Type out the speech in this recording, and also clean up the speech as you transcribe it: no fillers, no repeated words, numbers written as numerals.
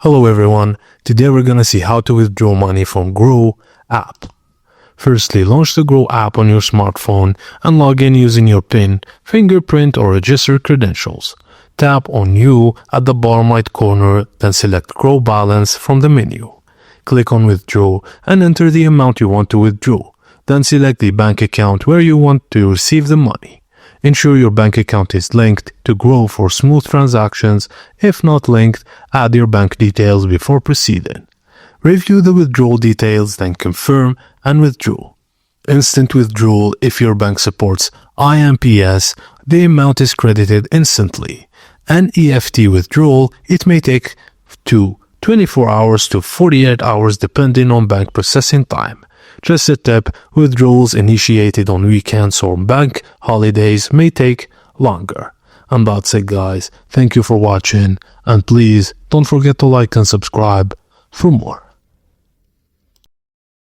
Hello everyone, today we're gonna see how to withdraw money from Groww app. Firstly, launch the Groww app on your smartphone and log in using your PIN, fingerprint or registered credentials. Tap on You at the bottom right corner, then select Groww Balance from the menu. Click on Withdraw and enter the amount you want to withdraw. Then select the bank account where you want to receive the money. Ensure your bank account is linked to Groww for smooth transactions. If not linked, add your bank details before proceeding. Review the withdrawal details, then confirm and withdraw. Instant withdrawal: if your bank supports IMPS, the amount is credited instantly. An EFT withdrawal, it may take 24 hours to 48 hours depending on bank processing time. Just a tip, withdrawals initiated on weekends or bank holidays may take longer. And that's it guys, thank you for watching and please don't forget to like and subscribe for more.